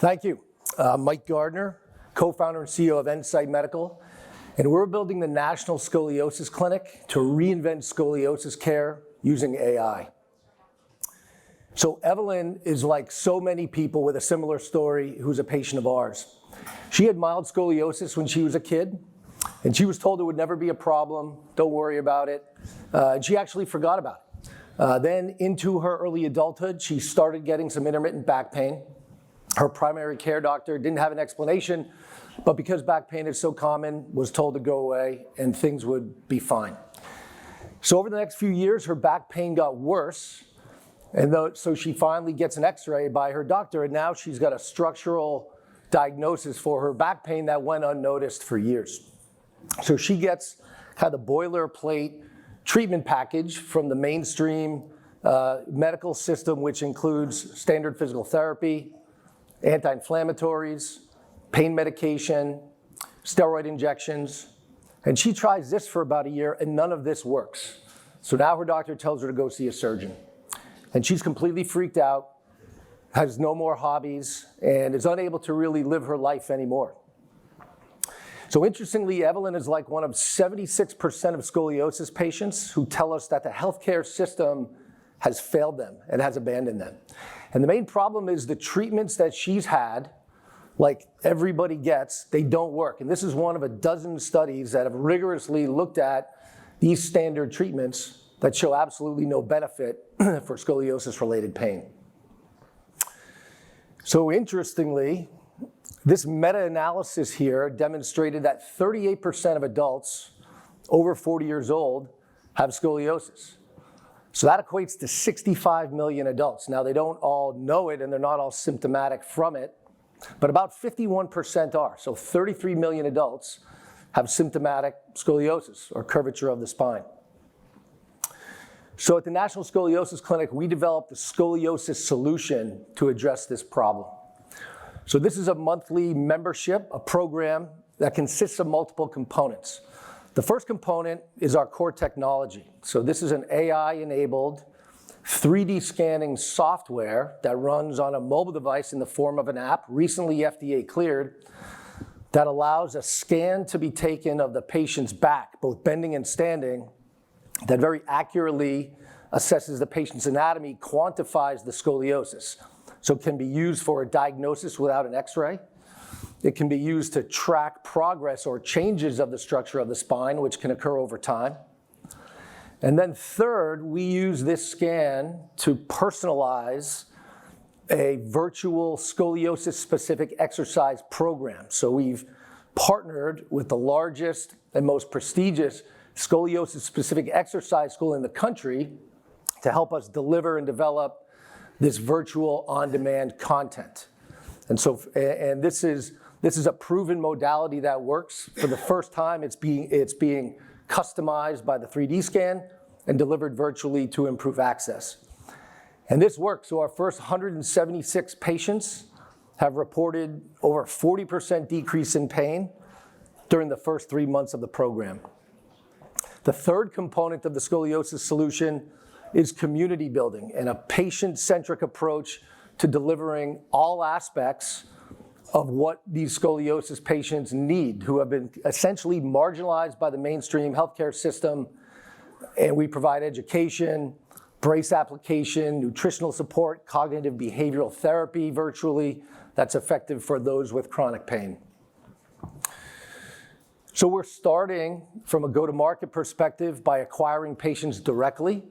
Thank you. Mike Gardner, co-founder and CEO of Ensight Medical, and we're building the National Scoliosis Clinic to reinvent scoliosis care using AI. So Evelyn is like so many people with a similar story who's a patient of ours. She had mild scoliosis when she was a kid, and she was told it would never be a problem, don't worry about it, and she actually forgot about it. Then into her early adulthood, she started getting some intermittent back pain. Her primary care doctor didn't have an explanation, but because back pain is so common, was told to go away and things would be fine. So over the next few years, her back pain got worse, so she finally gets an x-ray by her doctor, and now she's got a structural diagnosis for her back pain that went unnoticed for years. So she gets kind of the boilerplate treatment package from the mainstream medical system, which includes standard physical therapy, anti-inflammatories, pain medication, steroid injections, and she tries this for about a year and none of this works. So now her doctor tells her to go see a surgeon. And she's completely freaked out, has no more hobbies, and is unable to really live her life anymore. So interestingly, Evelyn is like one of 76% of scoliosis patients who tell us that the healthcare system has failed them and has abandoned them. And the main problem is the treatments that she's had, like everybody gets, they don't work. And this is one of a dozen studies that have rigorously looked at these standard treatments that show absolutely no benefit for scoliosis-related pain. So interestingly, this meta-analysis here demonstrated that 38% of adults over 40 years old have scoliosis. So that equates to 65 million adults. Now, they don't all know it and they're not all symptomatic from it, but about 51% are. So 33 million adults have symptomatic scoliosis or curvature of the spine. So at the National Scoliosis Clinic, we developed the scoliosis solution to address this problem. So this is a monthly membership, a program that consists of multiple components. The first component is our core technology. So this is an AI-enabled 3D scanning software that runs on a mobile device in the form of an app, recently FDA cleared, that allows a scan to be taken of the patient's back, both bending and standing, that very accurately assesses the patient's anatomy, quantifies the scoliosis. So it can be used for a diagnosis without an x-ray. It can be used to track progress or changes of the structure of the spine, which can occur over time. And then third, we use this scan to personalize a virtual scoliosis-specific exercise program. So we've partnered with the largest and most prestigious scoliosis-specific exercise school in the country to help us deliver and develop this virtual on-demand content. And so, this is a proven modality that works. For the first time, it's being customized by the 3D scan and delivered virtually to improve access. And this works. So our first 176 patients have reported over 40% decrease in pain during the first 3 months of the program. The third component of the scoliosis solution is community building and a patient-centric approach to delivering all aspects of what these scoliosis patients need, who have been essentially marginalized by the mainstream healthcare system. And we provide education, brace application, nutritional support, cognitive behavioral therapy virtually that's effective for those with chronic pain. So we're starting from a go-to-market perspective by acquiring patients directly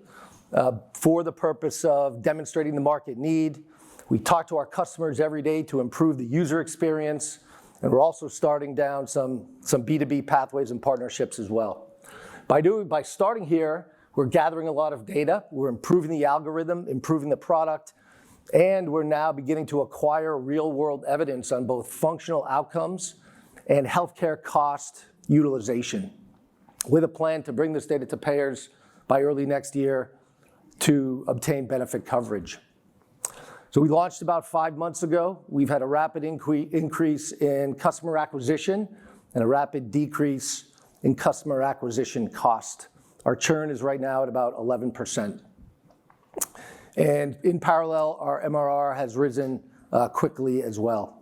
for the purpose of demonstrating the market need. We talk to our customers every day to improve the user experience, and we're also starting down some B2B pathways and partnerships as well. By starting here, we're gathering a lot of data, we're improving the algorithm, improving the product, and we're now beginning to acquire real-world evidence on both functional outcomes and healthcare cost utilization, with a plan to bring this data to payers by early next year to obtain benefit coverage. So we launched about 5 months ago. We've had a rapid increase in customer acquisition and a rapid decrease in customer acquisition cost. Our churn is right now at about 11%. And in parallel, our MRR has risen quickly as well.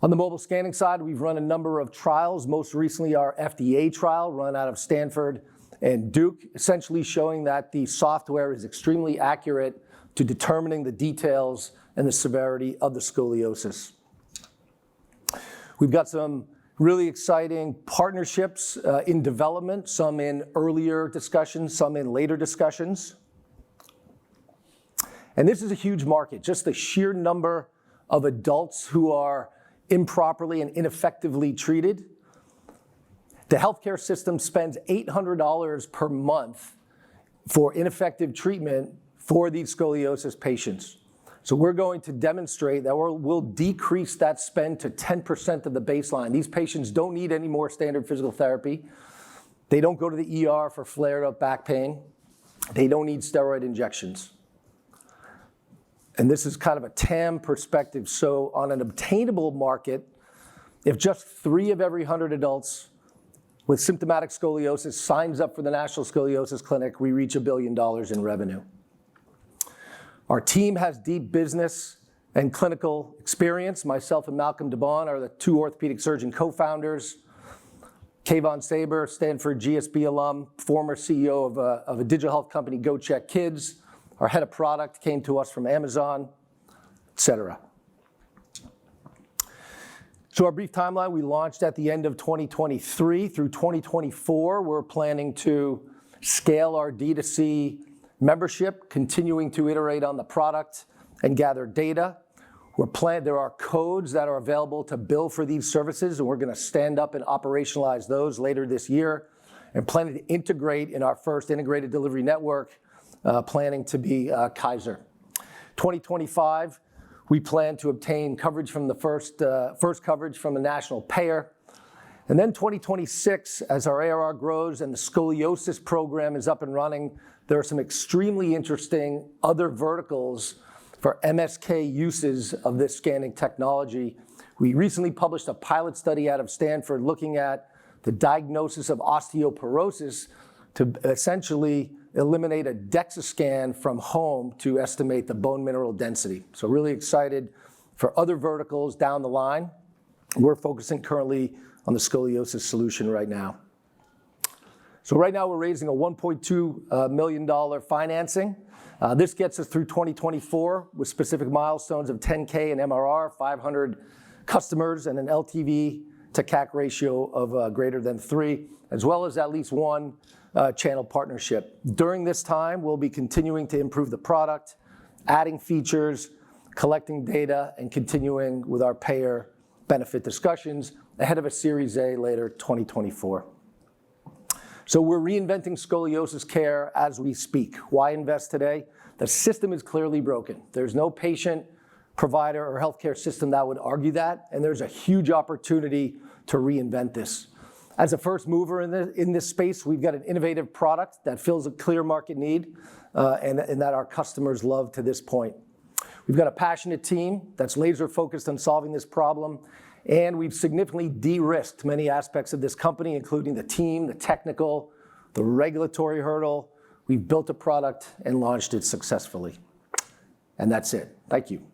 On the mobile scanning side, we've run a number of trials, most recently our FDA trial run out of Stanford and Duke, essentially showing that the software is extremely accurate to determining the details and the severity of the scoliosis. We've got some really exciting partnerships in development, some in earlier discussions, some in later discussions. And this is a huge market, just the sheer number of adults who are improperly and ineffectively treated. The healthcare system spends $800 per month for ineffective treatment for these scoliosis patients. So we're going to demonstrate that we'll decrease that spend to 10% of the baseline. These patients don't need any more standard physical therapy. They don't go to the ER for flared-up back pain. They don't need steroid injections. And this is kind of a TAM perspective. So on an obtainable market, if just 3 of every 100 adults with symptomatic scoliosis signs up for the National Scoliosis Clinic, we reach $1 billion in revenue. Our team has deep business and clinical experience. Myself and Malcolm DeBon are the 2 orthopedic surgeon co-founders. Kayvon Saber, Stanford GSB alum, former CEO of a digital health company, GoCheck Kids. Our head of product came to us from Amazon, et cetera. So our brief timeline, we launched at the end of 2023. Through 2024, we're planning to scale our D2C membership, continuing to iterate on the product and gather data. There are codes that are available to bill for these services, and we're going to stand up and operationalize those later this year, and planning to integrate in our first integrated delivery network, planning to be Kaiser. 2025, we plan to obtain coverage from the first coverage from a national payer. And then 2026, as our ARR grows and the scoliosis program is up and running, there are some extremely interesting other verticals for MSK uses of this scanning technology. We recently published a pilot study out of Stanford looking at the diagnosis of osteoporosis to essentially eliminate a DEXA scan from home to estimate the bone mineral density. So really excited for other verticals down the line. We're focusing currently on the scoliosis solution right now. So right now we're raising a $1.2 million financing. This gets us through 2024 with specific milestones of 10K in MRR, 500 customers, and an LTV to CAC ratio of greater than 3, as well as at least 1 channel partnership. During this time, we'll be continuing to improve the product, adding features, collecting data, and continuing with our payer benefit discussions ahead of a Series A later 2024. So we're reinventing scoliosis care as we speak. Why invest today? The system is clearly broken. There's no patient, provider, or healthcare system that would argue that, and there's a huge opportunity to reinvent this. As a first mover in this space, we've got an innovative product that fills a clear market need and that our customers love to this point. We've got a passionate team that's laser focused on solving this problem, and we've significantly de-risked many aspects of this company, including the team, the technical, the regulatory hurdle. We've built a product and launched it successfully. And that's it. Thank you.